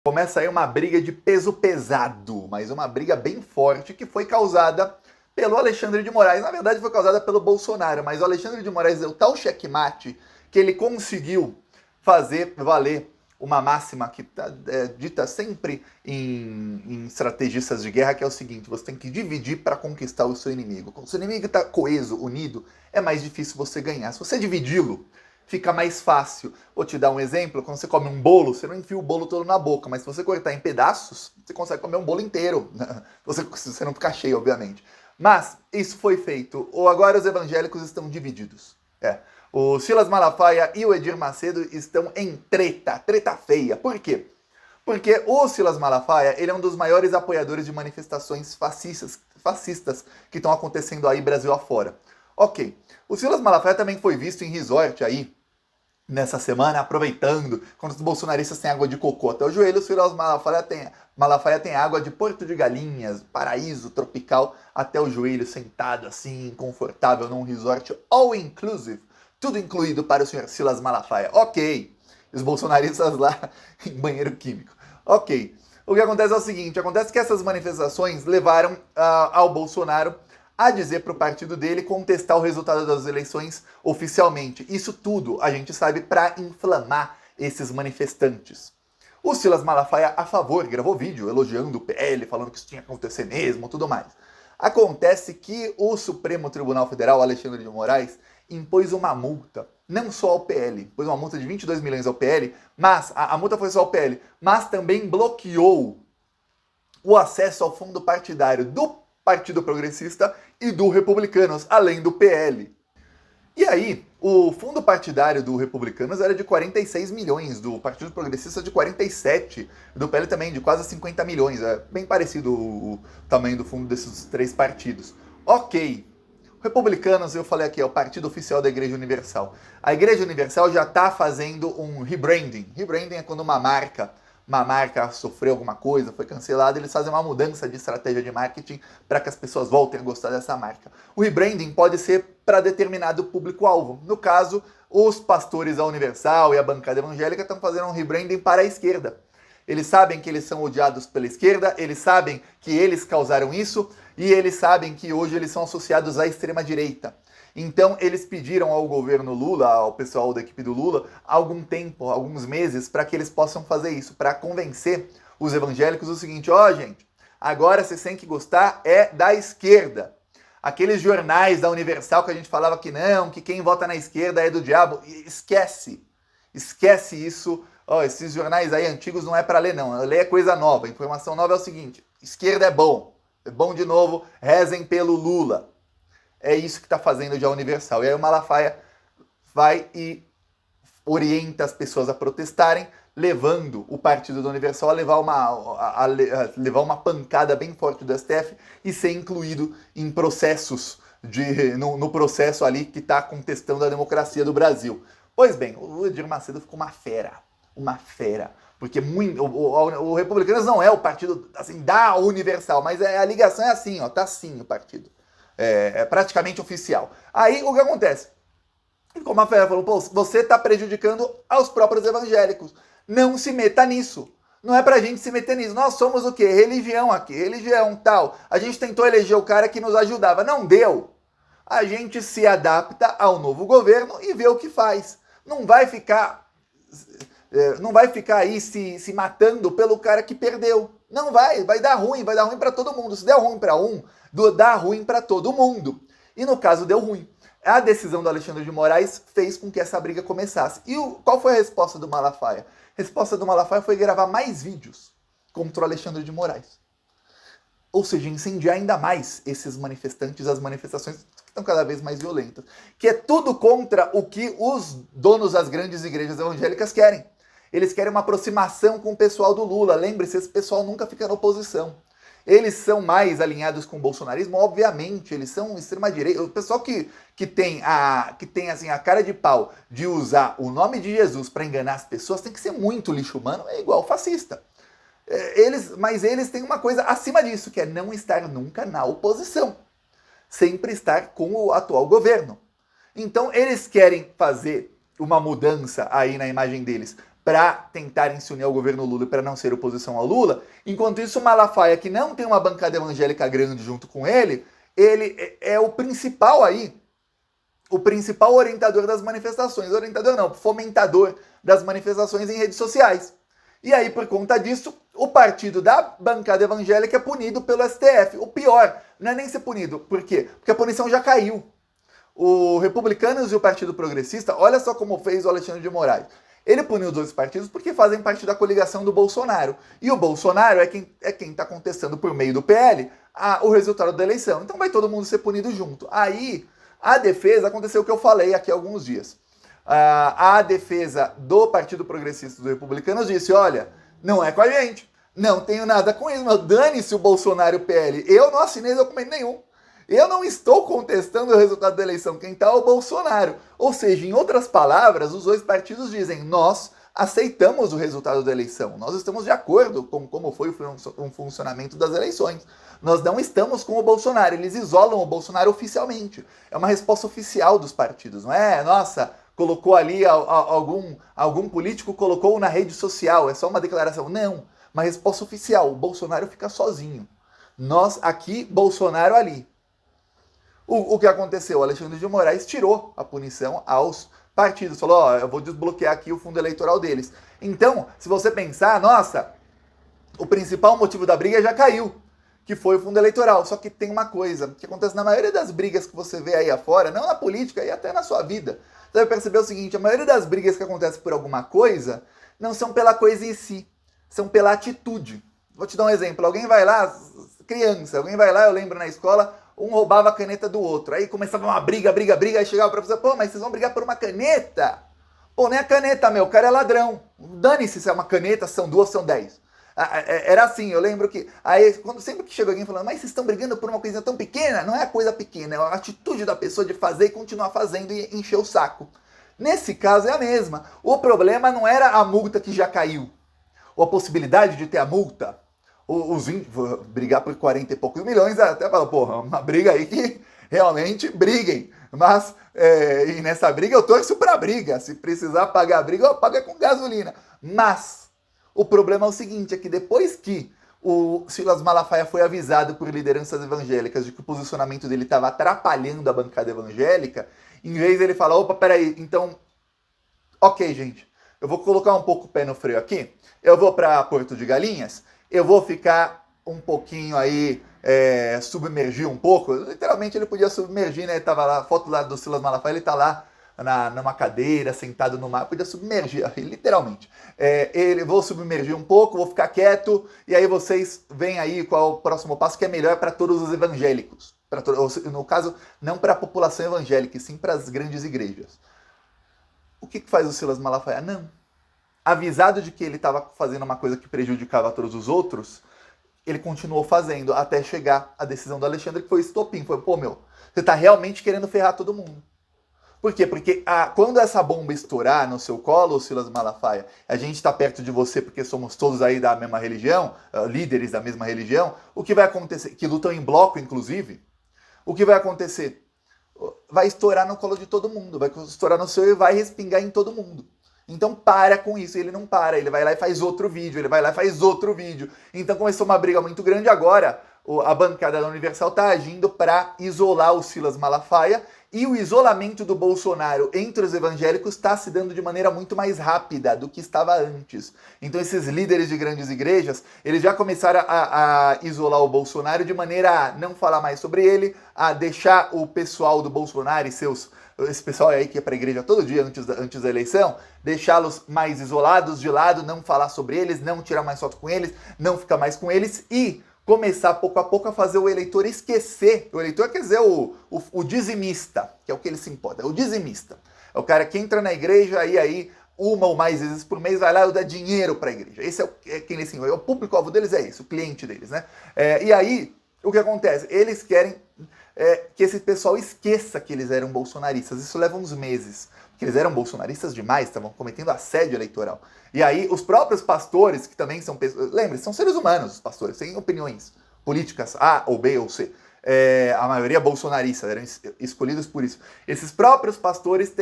Começa aí uma briga de peso pesado, mas uma briga bem forte que foi causada pelo Alexandre de Moraes. Na verdade foi causada pelo Bolsonaro, mas o Alexandre de Moraes deu tal checkmate que ele conseguiu fazer valer uma máxima que é dita sempre em estrategistas de guerra, que é o seguinte: você tem que dividir para conquistar o seu inimigo. Quando o seu inimigo está coeso, unido, é mais difícil você ganhar. Se você dividi-lo, fica mais fácil. Vou te dar um exemplo: quando você come um bolo, você não enfia o bolo todo na boca, mas se você cortar em pedaços, você consegue comer um bolo inteiro. Se você não ficar cheio, obviamente. Mas isso foi feito. Ou agora os evangélicos estão divididos. O Silas Malafaia e o Edir Macedo estão em treta feia. Por quê? Porque o Silas Malafaia, ele é um dos maiores apoiadores de manifestações fascistas que estão acontecendo aí Brasil afora. Ok, o Silas Malafaia também foi visto em resort aí, nessa semana, aproveitando, quando os bolsonaristas têm água de cocô até o joelho, o Silas Malafaia tem água de Porto de Galinhas, paraíso tropical, até o joelho, sentado assim, confortável, num resort all inclusive, tudo incluído para o senhor Silas Malafaia. Ok, os bolsonaristas lá em banheiro químico. Ok, o que acontece é o seguinte: acontece que essas manifestações levaram ao Bolsonaro a dizer para o partido dele contestar o resultado das eleições oficialmente. Isso tudo, a gente sabe, para inflamar esses manifestantes. O Silas Malafaia, a favor, gravou vídeo elogiando o PL, falando que isso tinha que acontecer mesmo, tudo mais. Acontece que o Supremo Tribunal Federal, Alexandre de Moraes, impôs uma multa, não só ao PL, impôs uma multa de 22 milhões ao PL, mas a multa foi só ao PL, mas também bloqueou o acesso ao fundo partidário do Partido Progressista e do Republicanos, além do PL. E aí, o fundo partidário do Republicanos era de 46 milhões, do Partido Progressista de 47, do PL também de quase 50 milhões. É bem parecido o tamanho do fundo desses três partidos. Ok. O Republicanos, eu falei aqui, é o partido oficial da Igreja Universal. A Igreja Universal já está fazendo um rebranding. Rebranding é quando uma marca sofreu alguma coisa, foi cancelada, eles fazem uma mudança de estratégia de marketing para que as pessoas voltem a gostar dessa marca. O rebranding pode ser para determinado público-alvo. No caso, os pastores da Universal e a bancada evangélica estão fazendo um rebranding para a esquerda. Eles sabem que eles são odiados pela esquerda, eles sabem que eles causaram isso e eles sabem que hoje eles são associados à extrema-direita. Então eles pediram ao governo Lula, ao pessoal da equipe do Lula, algum tempo, alguns meses, para que eles possam fazer isso, para convencer os evangélicos o seguinte: ó, gente, agora vocês têm que gostar da esquerda. Aqueles jornais da Universal que a gente falava que não, que quem vota na esquerda é do diabo, esquece isso. Ó, esses jornais aí antigos não é para ler não, ler é coisa nova. A informação nova é o seguinte: esquerda é bom de novo, rezem pelo Lula. É isso que está fazendo já a Universal. E aí o Malafaia vai e orienta as pessoas a protestarem, levando o partido da Universal a levar uma pancada bem forte do STF e ser incluído em processos, no processo ali que está contestando a democracia do Brasil. Pois bem, o Edir Macedo ficou uma fera. Porque o Republicanos não é o partido assim, da Universal, mas a ligação é assim, ó, tá assim o partido. É praticamente oficial. Aí o que acontece? Como a Fera falou, pô, você está prejudicando aos próprios evangélicos. Não se meta nisso. Não é pra gente se meter nisso. Nós somos o quê? Religião aqui, religião tal. A gente tentou eleger o cara que nos ajudava. Não deu. A gente se adapta ao novo governo e vê o que faz. Não vai ficar aí se matando pelo cara que perdeu. Não vai dar ruim para todo mundo. Se der ruim para um, dá ruim para todo mundo. E no caso deu ruim. A decisão do Alexandre de Moraes fez com que essa briga começasse. E qual foi a resposta do Malafaia? A resposta do Malafaia foi gravar mais vídeos contra o Alexandre de Moraes. Ou seja, incendiar ainda mais esses manifestantes, as manifestações que estão cada vez mais violentas. Que é tudo contra o que os donos das grandes igrejas evangélicas querem. Eles querem uma aproximação com o pessoal do Lula. Lembre-se, esse pessoal nunca fica na oposição. Eles são mais alinhados com o bolsonarismo, obviamente, eles são extrema-direita. O pessoal que tem assim, a cara de pau de usar o nome de Jesus para enganar as pessoas tem que ser muito lixo humano, é igual fascista. Mas eles têm uma coisa acima disso, que é não estar nunca na oposição. Sempre estar com o atual governo. Então eles querem fazer uma mudança aí na imagem deles para tentarem se unir ao governo Lula e para não ser oposição ao Lula. Enquanto isso, o Malafaia, que não tem uma bancada evangélica grande junto com ele é o principal orientador das manifestações. Orientador não, fomentador das manifestações em redes sociais. E aí, por conta disso, o partido da bancada evangélica é punido pelo STF. O pior, não é nem ser punido. Por quê? Porque a punição já caiu. O Republicanos e o Partido Progressista, olha só como fez o Alexandre de Moraes. Ele puniu os dois partidos porque fazem parte da coligação do Bolsonaro. E o Bolsonaro é quem está contestando por meio do PL o resultado da eleição. Então vai todo mundo ser punido junto. Aí, a defesa, aconteceu o que eu falei aqui há alguns dias. A defesa do Partido Progressista dos Republicanos disse, olha, não é com a gente, não tenho nada com isso, mas dane-se o Bolsonaro e o PL. Eu não assinei documento nenhum. Eu não estou contestando o resultado da eleição, quem está é o Bolsonaro. Ou seja, em outras palavras, os dois partidos dizem, nós aceitamos o resultado da eleição, nós estamos de acordo com como foi o funcionamento das eleições. Nós não estamos com o Bolsonaro, eles isolam o Bolsonaro oficialmente. É uma resposta oficial dos partidos, não é? Nossa, colocou ali algum político colocou na rede social, é só uma declaração. Não, uma resposta oficial, o Bolsonaro fica sozinho. Nós aqui, Bolsonaro ali. O que aconteceu? O Alexandre de Moraes tirou a punição aos partidos. Falou, ó, eu vou desbloquear aqui o fundo eleitoral deles. Então, se você pensar, nossa, o principal motivo da briga já caiu, que foi o fundo eleitoral. Só que tem uma coisa, que acontece na maioria das brigas que você vê aí afora, não na política, e até na sua vida. Você vai perceber o seguinte, a maioria das brigas que acontecem por alguma coisa, não são pela coisa em si, são pela atitude. Vou te dar um exemplo, alguém vai lá, criança, alguém vai lá, eu lembro na escola, um roubava a caneta do outro. Aí começava uma briga, aí chegava o professor, pô, mas vocês vão brigar por uma caneta? Pô, nem a caneta, meu, o cara é ladrão. Dane-se se é uma caneta, são duas, são 10. Era assim, eu lembro que, aí sempre que chega alguém falando, mas vocês estão brigando por uma coisa tão pequena, não é a coisa pequena, é a atitude da pessoa de fazer e continuar fazendo e encher o saco. Nesse caso é a mesma. O problema não era a multa que já caiu, ou a possibilidade de ter a multa. Brigar por 40 e poucos milhões, até fala, porra, uma briga aí que realmente briguem. Mas, e nessa briga eu torço pra briga. Se precisar pagar a briga, eu pago com gasolina. Mas, o problema é o seguinte, é que depois que o Silas Malafaia foi avisado por lideranças evangélicas de que o posicionamento dele estava atrapalhando a bancada evangélica, em vez dele falar, opa, peraí, então, ok, gente, eu vou colocar um pouco o pé no freio aqui, eu vou para Porto de Galinhas, eu vou ficar um pouquinho aí, submergir um pouco. Literalmente ele podia submergir, né? Tava lá, a foto lá do Silas Malafaia, ele tá lá numa cadeira, sentado no mar, podia submergir, literalmente. Vou submergir um pouco, vou ficar quieto, e aí vocês veem aí qual é o próximo passo que é melhor para todos os evangélicos. No caso, não para a população evangélica, e sim para as grandes igrejas. O que faz o Silas Malafaia? Não. Avisado de que ele estava fazendo uma coisa que prejudicava todos os outros, ele continuou fazendo até chegar a decisão do Alexandre, que foi estopim. Foi, pô, meu, você está realmente querendo ferrar todo mundo. Por quê? Porque quando essa bomba estourar no seu colo, Silas Malafaia, a gente está perto de você porque somos todos aí da mesma religião, líderes da mesma religião, o que vai acontecer? Que lutam em bloco, inclusive. O que vai acontecer? Vai estourar no colo de todo mundo, vai estourar no seu e vai respingar em todo mundo. Então para com isso, ele não para, ele vai lá e faz outro vídeo, ele vai lá e faz outro vídeo. Então começou uma briga muito grande, agora a bancada da Universal está agindo para isolar o Silas Malafaia, e o isolamento do Bolsonaro entre os evangélicos está se dando de maneira muito mais rápida do que estava antes. Então esses líderes de grandes igrejas, eles já começaram a isolar o Bolsonaro de maneira a não falar mais sobre ele, a deixar o pessoal do Bolsonaro e esse pessoal aí que é para a igreja todo dia antes da eleição, deixá-los mais isolados de lado, não falar sobre eles, não tirar mais foto com eles, não ficar mais com eles e começar pouco a pouco a fazer o eleitor esquecer. O eleitor quer dizer o dizimista, que é o que ele se importa, é o dizimista. É o cara que entra na igreja e aí uma ou mais vezes por mês vai lá e dá dinheiro para a igreja. Esse quem eles o público-alvo deles é esse, o cliente deles, né? E aí, o que acontece? Eles querem que esse pessoal esqueça que eles eram bolsonaristas. Isso leva uns meses. Porque eles eram bolsonaristas demais, estavam cometendo assédio eleitoral. E aí os próprios pastores, que também são pessoas... Lembre-se, são seres humanos os pastores, têm opiniões políticas A ou B ou C. a maioria bolsonarista, eram escolhidos por isso. Esses próprios pastores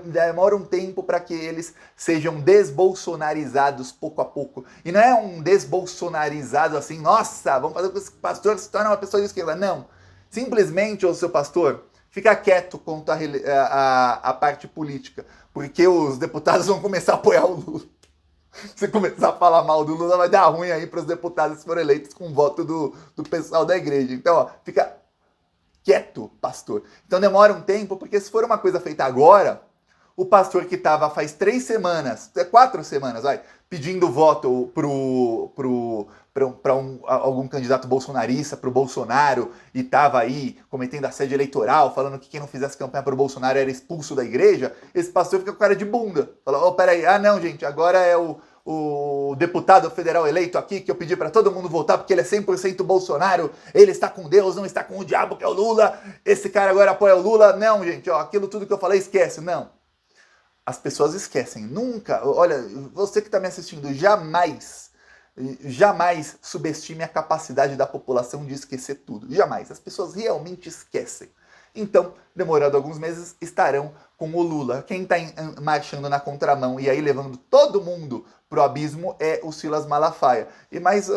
demoram um tempo para que eles sejam desbolsonarizados pouco a pouco. E não é um desbolsonarizado assim, nossa, vamos fazer com que esse pastor se torne uma pessoa de esquerda. Não. Simplesmente, o seu pastor, fica quieto quanto a parte política, porque os deputados vão começar a apoiar o Lula. Se começar a falar mal do Lula, vai dar ruim aí para os deputados que foram eleitos com o voto do pessoal da igreja. Então, ó, fica quieto, pastor. Então demora um tempo, porque se for uma coisa feita agora, o pastor que estava faz 3 semanas, 4 semanas, pedindo voto para algum candidato bolsonarista, para o Bolsonaro, e estava aí cometendo assédio eleitoral, falando que quem não fizesse campanha para o Bolsonaro era expulso da igreja, esse pastor fica com cara de bunda. Fala, peraí, não, gente, agora é o deputado federal eleito aqui, que eu pedi para todo mundo votar porque ele é 100% Bolsonaro, ele está com Deus, não está com o diabo, que é o Lula, esse cara agora apoia o Lula. Não, gente, aquilo tudo que eu falei, esquece, não. As pessoas esquecem, nunca, olha, você que está me assistindo, jamais subestime a capacidade da população de esquecer tudo, jamais, as pessoas realmente esquecem. Então, demorando alguns meses, estarão com o Lula. Quem está marchando na contramão e aí levando todo mundo pro abismo é o Silas Malafaia. Mas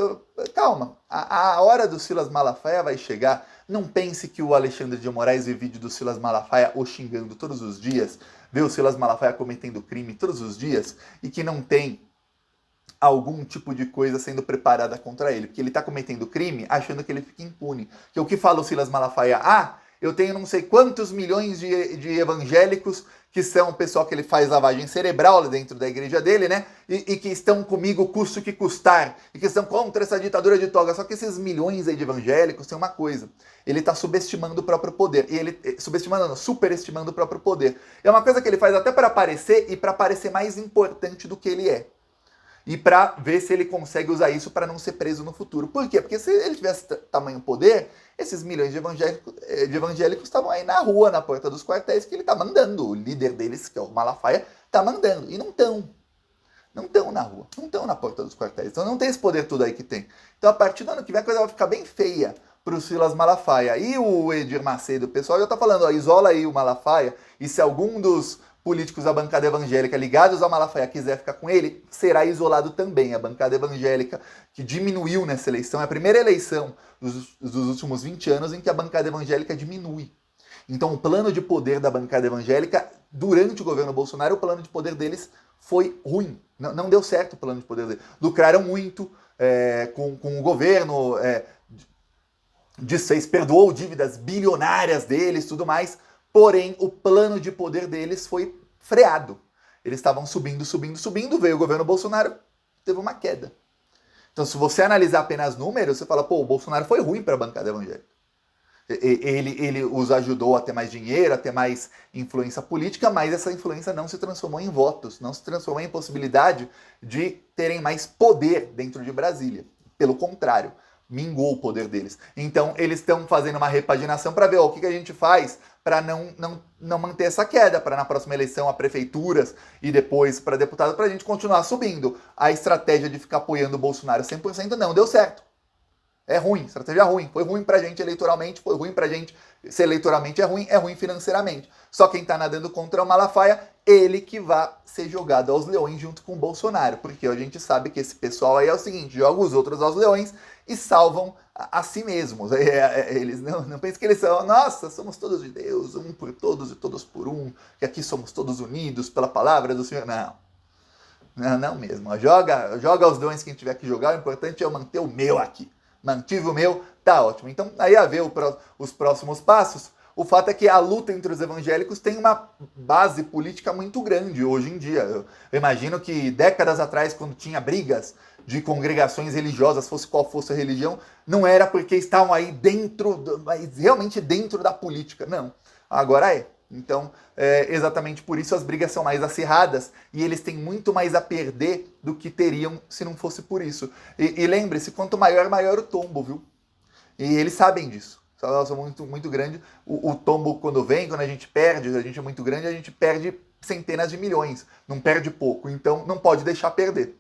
calma, a hora do Silas Malafaia vai chegar. Não pense que o Alexandre de Moraes vê vídeo do Silas Malafaia o xingando todos os dias, vê o Silas Malafaia cometendo crime todos os dias e que não tem algum tipo de coisa sendo preparada contra ele, porque ele está cometendo crime achando que ele fica impune. Que o que fala o Silas Malafaia? Eu tenho não sei quantos milhões de evangélicos que são o pessoal que ele faz lavagem cerebral dentro da igreja dele, né? E que estão comigo custo que custar, e que estão contra essa ditadura de toga. Só que esses milhões aí de evangélicos têm uma coisa, ele está subestimando o próprio poder, e ele, superestimando o próprio poder. É uma coisa que ele faz até para aparecer, e para parecer mais importante do que ele é. E para ver se ele consegue usar isso para não ser preso no futuro. Por quê? Porque se ele tivesse tamanho poder, esses milhões de evangélicos estavam aí na rua, na porta dos quartéis, que ele está mandando. O líder deles, que é o Malafaia, está mandando. E não estão. Não estão na rua. Não estão na porta dos quartéis. Então não tem esse poder todo aí que tem. Então a partir do ano que vem a coisa vai ficar bem feia para o Silas Malafaia. E o Edir Macedo, o pessoal já está falando, isola aí o Malafaia, e se algum dos políticos da bancada evangélica ligados ao Malafaia quiser ficar com ele, será isolado também. A bancada evangélica, que diminuiu nessa eleição, é a primeira eleição dos últimos 20 anos em que a bancada evangélica diminui. Então o plano de poder da bancada evangélica, durante o governo Bolsonaro, o plano de poder deles foi ruim. Não deu certo o plano de poder deles. Lucraram muito com o governo, perdoou dívidas bilionárias deles, tudo mais. Porém, o plano de poder deles foi freado. Eles estavam subindo, veio o governo Bolsonaro, teve uma queda. Então, se você analisar apenas números, você fala, o Bolsonaro foi ruim para a bancada evangélica. Ele os ajudou a ter mais dinheiro, a ter mais influência política, mas essa influência não se transformou em votos, não se transformou em possibilidade de terem mais poder dentro de Brasília. Pelo contrário, minguou o poder deles. Então, eles estão fazendo uma repaginação para ver o que a gente faz para não manter essa queda, para na próxima eleição a prefeituras e depois para deputados, para a gente continuar subindo. A estratégia de ficar apoiando o Bolsonaro 100% não deu certo. É ruim, estratégia ruim. Foi ruim pra gente eleitoralmente, foi ruim pra gente, se eleitoralmente é ruim financeiramente. Só quem tá nadando contra o Malafaia, ele que vai ser jogado aos leões junto com o Bolsonaro. Porque a gente sabe que esse pessoal aí é o seguinte, joga os outros aos leões e salvam a si mesmos. Eles não pensam que eles são, nossa, somos todos de Deus, um por todos e todos por um, que aqui somos todos unidos pela palavra do Senhor. Não mesmo. Joga os leões quem tiver que jogar, o importante é eu manter o meu aqui. Mantive o meu, tá ótimo. Então, aí a ver os próximos passos, o fato é que a luta entre os evangélicos tem uma base política muito grande hoje em dia. Eu imagino que décadas atrás, quando tinha brigas de congregações religiosas, fosse qual fosse a religião, não era porque estavam aí realmente dentro da política. Não, agora é. Então, exatamente por isso as brigas são mais acirradas e eles têm muito mais a perder do que teriam se não fosse por isso. E lembre-se, quanto maior, maior o tombo, viu? E eles sabem disso. São muito, muito grande. O tombo, quando vem, quando a gente é muito grande, a gente perde centenas de milhões. Não perde pouco. Então, não pode deixar perder.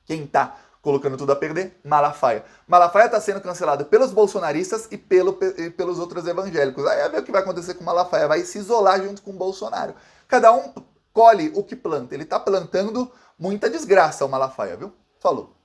Quem está colocando tudo a perder, Malafaia. Malafaia está sendo cancelado pelos bolsonaristas e pelos outros evangélicos. Aí vai ver o que vai acontecer com Malafaia, vai se isolar junto com o Bolsonaro. Cada um colhe o que planta. Ele está plantando muita desgraça, o Malafaia, viu? Falou.